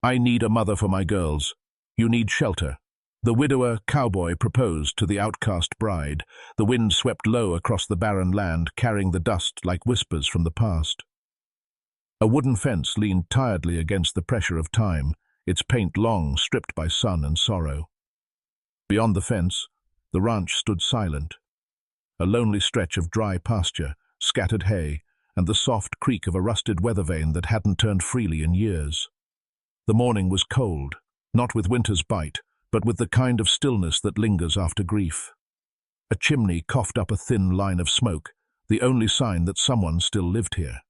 I need a mother for my girls. You need shelter. The widower Cowboy proposed to the outcast bride. The wind swept low across the barren land, carrying the dust like whispers from the past. A wooden fence leaned tiredly against the pressure of time, its paint long stripped by sun and sorrow. Beyond the fence, the ranch stood silent, a lonely stretch of dry pasture, scattered hay, and the soft creak of a rusted weather vane that hadn't turned freely in years. The morning was cold, not with winter's bite, but with the kind of stillness that lingers after grief. A chimney coughed up a thin line of smoke, the only sign that someone still lived here.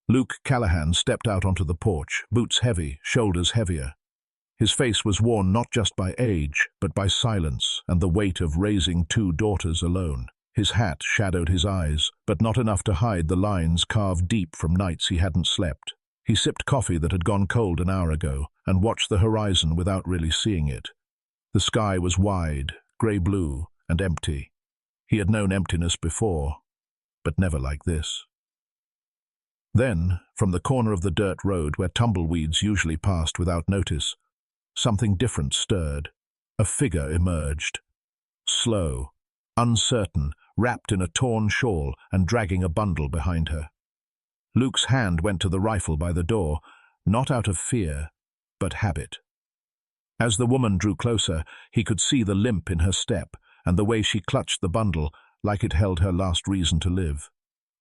Luke Callahan stepped out onto the porch, boots heavy, shoulders heavier. His face was worn not just by age, but by silence and the weight of raising 2 daughters alone. His hat shadowed his eyes, but not enough to hide the lines carved deep from nights he hadn't slept. He sipped coffee that had gone cold an hour ago and watched the horizon without really seeing it. The sky was wide, grey-blue, and empty. He had known emptiness before, but never like this. Then, from the corner of the dirt road where tumbleweeds usually passed without notice, something different stirred. A figure emerged. Slow, uncertain, wrapped in a torn shawl and dragging a bundle behind her. Luke's hand went to the rifle by the door, not out of fear, but habit. As the woman drew closer, he could see the limp in her step and the way she clutched the bundle like it held her last reason to live.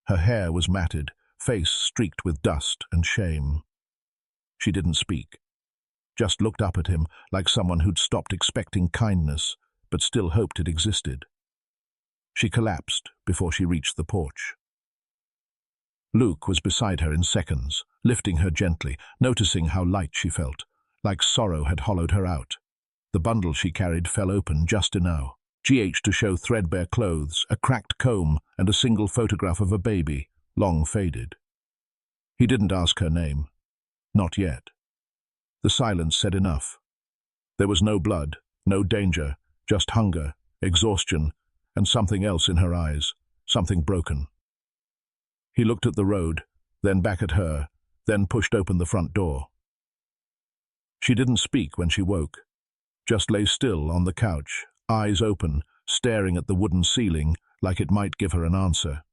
Her hair was matted, face streaked with dust and shame. She didn't speak, just looked up at him like someone who'd stopped expecting kindness, but still hoped it existed. She collapsed before she reached the porch. Luke was beside her in seconds, lifting her gently, noticing how light she felt, like sorrow had hollowed her out. The bundle she carried fell open just now, to show threadbare clothes, a cracked comb, and a single photograph of a baby, long faded. He didn't ask her name. Not yet. The silence said enough. There was no blood, no danger, just hunger, exhaustion, and something else in her eyes, something broken. He looked at the road, then back at her, then pushed open the front door. She didn't speak when she woke, just lay still on the couch, eyes open, staring at the wooden ceiling like it might give her an answer.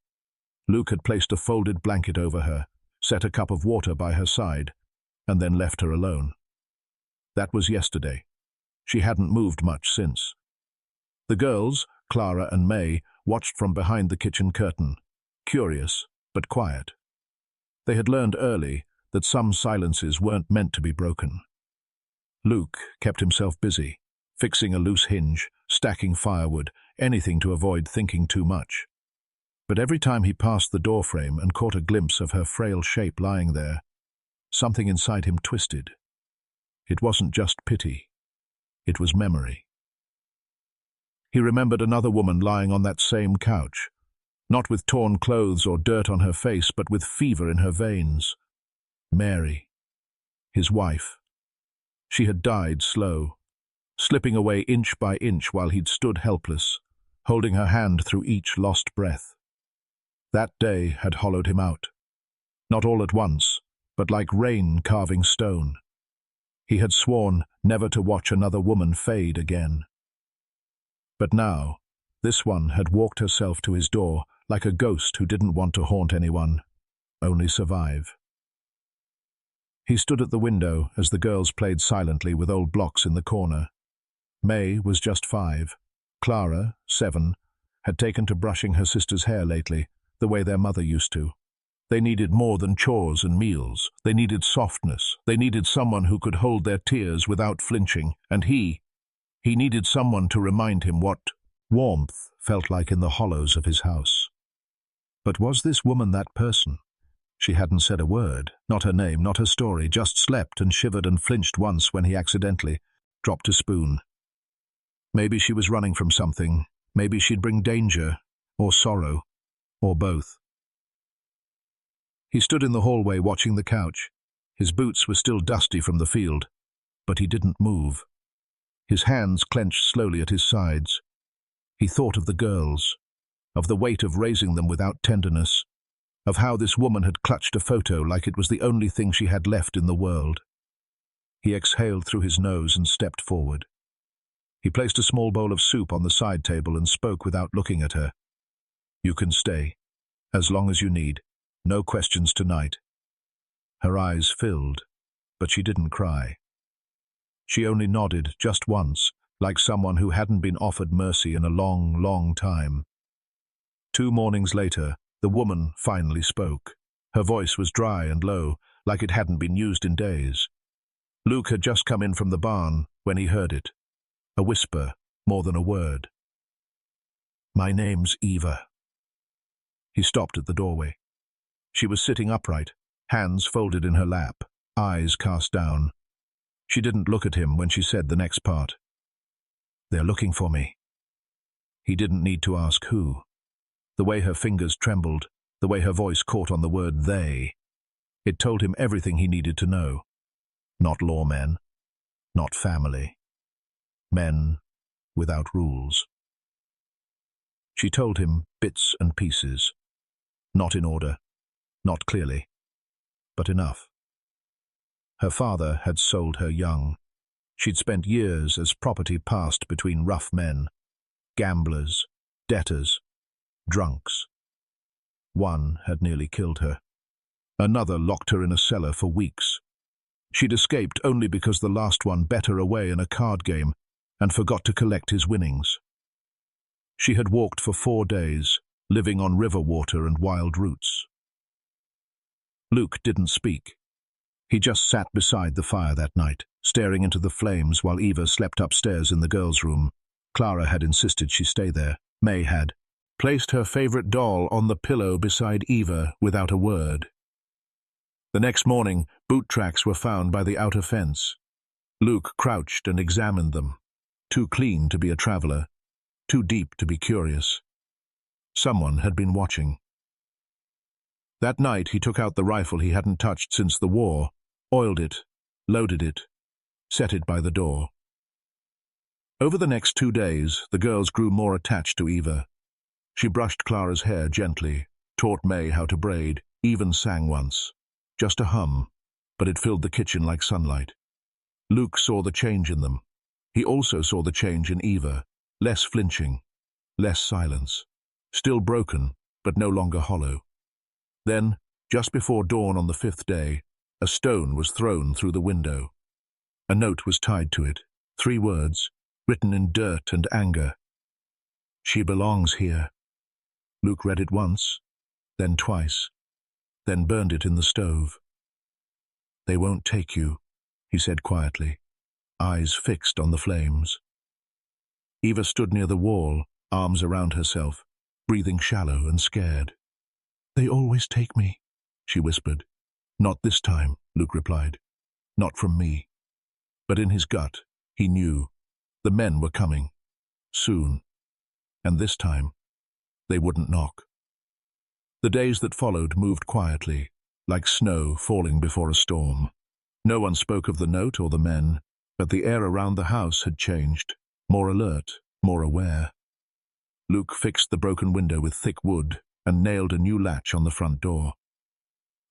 Luke had placed a folded blanket over her, set a cup of water by her side, and then left her alone. That was yesterday. She hadn't moved much since. The girls, Clara and May, watched from behind the kitchen curtain, curious but quiet. They had learned early that some silences weren't meant to be broken. Luke kept himself busy, fixing a loose hinge, stacking firewood, anything to avoid thinking too much. But every time he passed the doorframe and caught a glimpse of her frail shape lying there, something inside him twisted. It wasn't just pity. It was memory. He remembered another woman lying on that same couch, not with torn clothes or dirt on her face, but with fever in her veins. Mary, his wife. She had died slow, slipping away inch by inch while he'd stood helpless, holding her hand through each lost breath. That day had hollowed him out, not all at once, but like rain carving stone. He had sworn never to watch another woman fade again. But now, this one had walked herself to his door like a ghost who didn't want to haunt anyone, only survive. He stood at the window as the girls played silently with old blocks in the corner. May was just 5. Clara, 7, had taken to brushing her sister's hair lately, the way their mother used to. They needed more than chores and meals. They needed softness. They needed someone who could hold their tears without flinching. And he needed someone to remind him what warmth felt like in the hollows of his house. But was this woman that person? She hadn't said a word, not her name, not her story, just slept and shivered and flinched once when he accidentally dropped a spoon. Maybe she was running from something. Maybe she'd bring danger, or sorrow, or both. He stood in the hallway watching the couch. His boots were still dusty from the field, but he didn't move. His hands clenched slowly at his sides. He thought of the girls, of the weight of raising them without tenderness, of how this woman had clutched a photo like it was the only thing she had left in the world. He exhaled through his nose and stepped forward. He placed a small bowl of soup on the side table and spoke without looking at her. "You can stay, as long as you need. No questions tonight." Her eyes filled, but she didn't cry. She only nodded just once, like someone who hadn't been offered mercy in a long, long time. 2 mornings later, the woman finally spoke. Her voice was dry and low, like it hadn't been used in days. Luke had just come in from the barn when he heard it. A whisper, more than a word. "My name's Eva." He stopped at the doorway. She was sitting upright, hands folded in her lap, eyes cast down. She didn't look at him when she said the next part. "They're looking for me." He didn't need to ask who. The way her fingers trembled, the way her voice caught on the word they, it told him everything he needed to know. Not lawmen, not family. Men without rules. She told him bits and pieces. Not in order, not clearly, but enough. Her father had sold her young. She'd spent years as property passed between rough men, gamblers, debtors, drunks. One had nearly killed her. Another locked her in a cellar for weeks. She'd escaped only because the last one bet her away in a card game and forgot to collect his winnings. She had walked for 4 days, living on river water and wild roots. Luke didn't speak. He just sat beside the fire that night, staring into the flames while Eva slept upstairs in the girls' room. Clara had insisted she stay there. May had placed her favorite doll on the pillow beside Eva without a word. The next morning, boot tracks were found by the outer fence. Luke crouched and examined them. Too clean to be a traveler, too deep to be curious. Someone had been watching. That night he took out the rifle he hadn't touched since the war, oiled it, loaded it, set it by the door. Over the next 2 days, the girls grew more attached to Eva. She brushed Clara's hair gently, taught May how to braid, even sang once. Just a hum, but it filled the kitchen like sunlight. Luke saw the change in them. He also saw the change in Eva, less flinching, less silence. Still broken, but no longer hollow. Then, just before dawn on the 5th day, a stone was thrown through the window. A note was tied to it, 3 words, written in dirt and anger. "She belongs here." Luke read it once, then twice, then burned it in the stove. "They won't take you," he said quietly, eyes fixed on the flames. Eva stood near the wall, arms around herself, breathing shallow and scared. "They always take me," she whispered. "Not this time," Luke replied. "Not from me." But in his gut, he knew. The men were coming. Soon. And this time, they wouldn't knock. The days that followed moved quietly, like snow falling before a storm. No one spoke of the note or the men, but the air around the house had changed, more alert, more aware. Luke fixed the broken window with thick wood and nailed a new latch on the front door.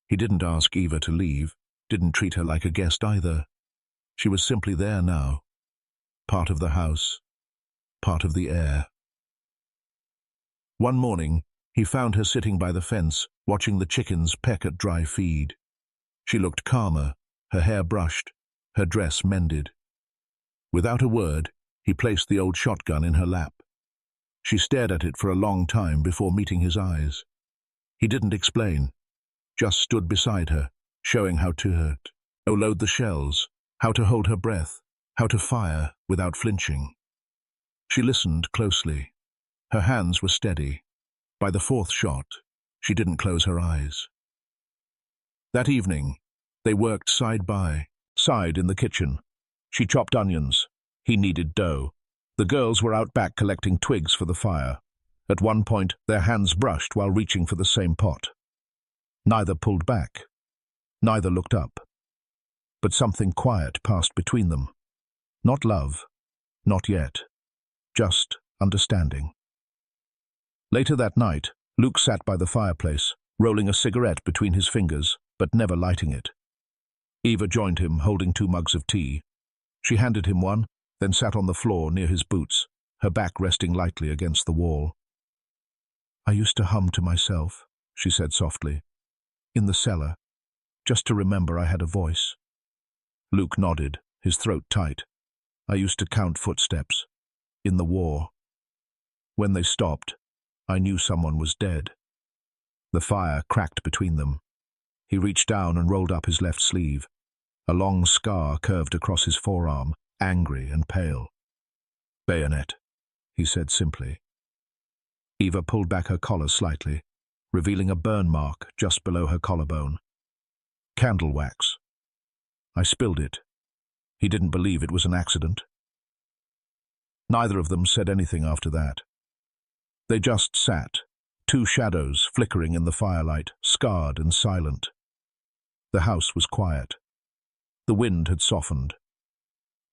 He didn't ask Eva to leave, didn't treat her like a guest either. She was simply there now, part of the house, part of the air. One morning, he found her sitting by the fence, watching the chickens peck at dry feed. She looked calmer, her hair brushed, her dress mended. Without a word, he placed the old shotgun in her lap. She stared at it for a long time before meeting his eyes. He didn't explain, just stood beside her, showing how to load the shells, how to hold her breath, how to fire without flinching. She listened closely. Her hands were steady. By the 4th shot, she didn't close her eyes. That evening, they worked side by side in the kitchen. She chopped onions. He kneaded dough. The girls were out back collecting twigs for the fire. At one point, their hands brushed while reaching for the same pot. Neither pulled back. Neither looked up. But something quiet passed between them. Not love. Not yet. Just understanding. Later that night, Luke sat by the fireplace, rolling a cigarette between his fingers, but never lighting it. Eva joined him, holding 2 mugs of tea. She handed him one, then sat on the floor near his boots, her back resting lightly against the wall. "I used to hum to myself," she said softly, "in the cellar, just to remember I had a voice." Luke nodded, his throat tight. "I used to count footsteps. In the war. When they stopped, I knew someone was dead." The fire cracked between them. He reached down and rolled up his left sleeve. A long scar curved across his forearm, angry and pale. "Bayonet," he said simply. Eva pulled back her collar slightly, revealing a burn mark just below her collarbone. "Candle wax. I spilled it. He didn't believe it was an accident." Neither of them said anything after that. They just sat, 2 shadows flickering in the firelight, scarred and silent. The house was quiet. The wind had softened.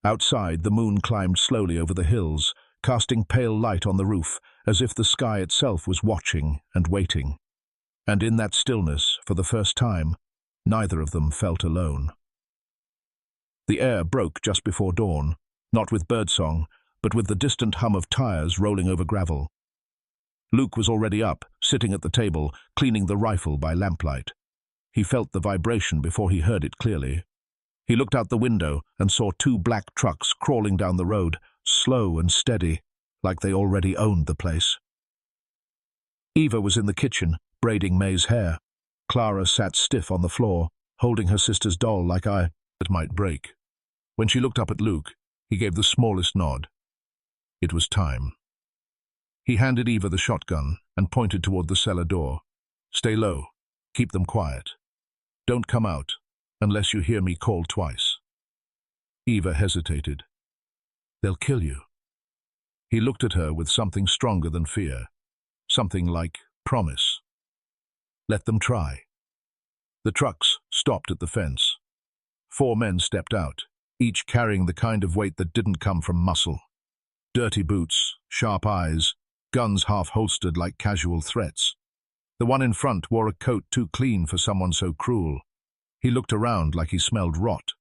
Outside, the moon climbed slowly over the hills, casting pale light on the roof, as if the sky itself was watching and waiting. And in that stillness, for the first time, neither of them felt alone. The air broke just before dawn, not with birdsong, but with the distant hum of tires rolling over gravel. Luke was already up, sitting at the table, cleaning the rifle by lamplight. He felt the vibration before he heard it clearly. He looked out the window and saw 2 black trucks crawling down the road, slow and steady, like they already owned the place. Eva was in the kitchen, braiding May's hair. Clara sat stiff on the floor, holding her sister's doll like it might break. When she looked up at Luke, he gave the smallest nod. It was time. He handed Eva the shotgun and pointed toward the cellar door. "Stay low. Keep them quiet. Don't come out unless you hear me call twice." Eva hesitated. "They'll kill you." He looked at her with something stronger than fear, something like promise. "Let them try." The trucks stopped at the fence. 4 men stepped out, each carrying the kind of weight that didn't come from muscle. Dirty boots, sharp eyes, guns half-holstered like casual threats. The one in front wore a coat too clean for someone so cruel. He looked around like he smelled rot.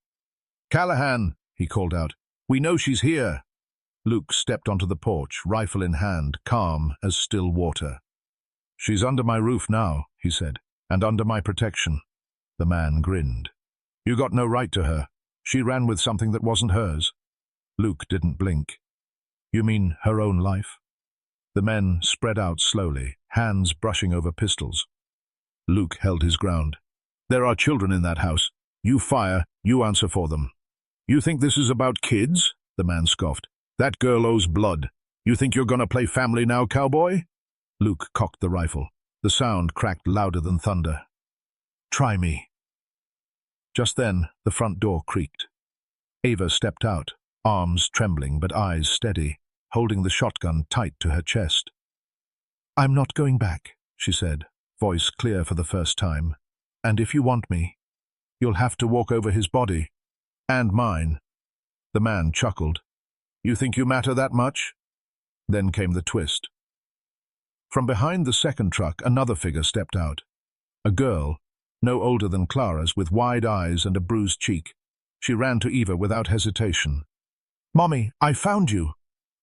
"Callahan," he called out, "we know she's here." Luke stepped onto the porch, rifle in hand, calm as still water. "She's under my roof now," he said, "and under my protection." The man grinned. "You got no right to her. She ran with something that wasn't hers." Luke didn't blink. "You mean her own life?" The men spread out slowly, hands brushing over pistols. Luke held his ground. "There are children in that house. You fire, you answer for them." "You think this is about kids?" the man scoffed. "That girl owes blood. You think you're gonna play family now, cowboy?" Luke cocked the rifle. The sound cracked louder than thunder. "Try me." Just then, the front door creaked. Eva stepped out, arms trembling but eyes steady, holding the shotgun tight to her chest. "I'm not going back," she said, voice clear for the first time. "And if you want me, you'll have to walk over his body. And mine." The man chuckled. "You think you matter that much?" Then came the twist. From behind the second truck, another figure stepped out. A girl, no older than Clara's, with wide eyes and a bruised cheek. She ran to Eva without hesitation. "Mommy, I found you!"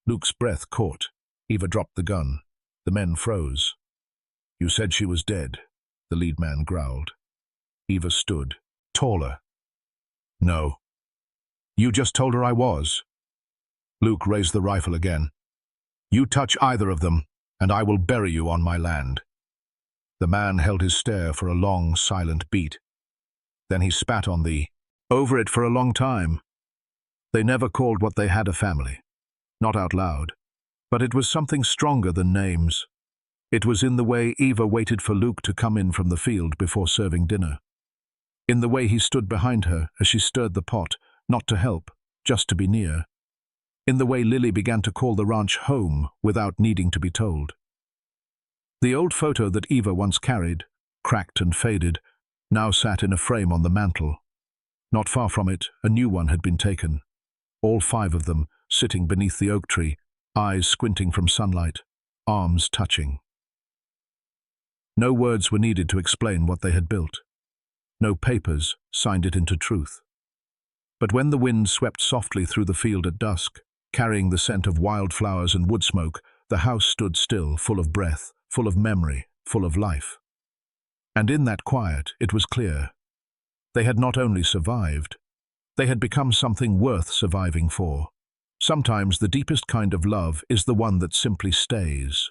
Luke's breath caught. Eva dropped the gun. The men froze. "You said she was dead," the lead man growled. Eva stood, taller. "No. You just told her I was." Luke raised the rifle again. "You touch either of them, and I will bury you on my land." The man held his stare for a long, silent beat. Then he spat on over it for a long time. They never called what they had a family. Not out loud. But it was something stronger than names. It was in the way Eva waited for Luke to come in from the field before serving dinner. In the way he stood behind her as she stirred the pot, not to help, just to be near. In the way Lily began to call the ranch home without needing to be told. The old photo that Eva once carried, cracked and faded, now sat in a frame on the mantel. Not far from it, a new one had been taken. All 5 of them, sitting beneath the oak tree, eyes squinting from sunlight, arms touching. No words were needed to explain what they had built. no papers, signed it into truth. But when the wind swept softly through the field at dusk, carrying the scent of wildflowers and wood smoke, the house stood still, full of breath, full of memory, full of life. And in that quiet, it was clear. They had not only survived, they had become something worth surviving for. Sometimes the deepest kind of love is the one that simply stays.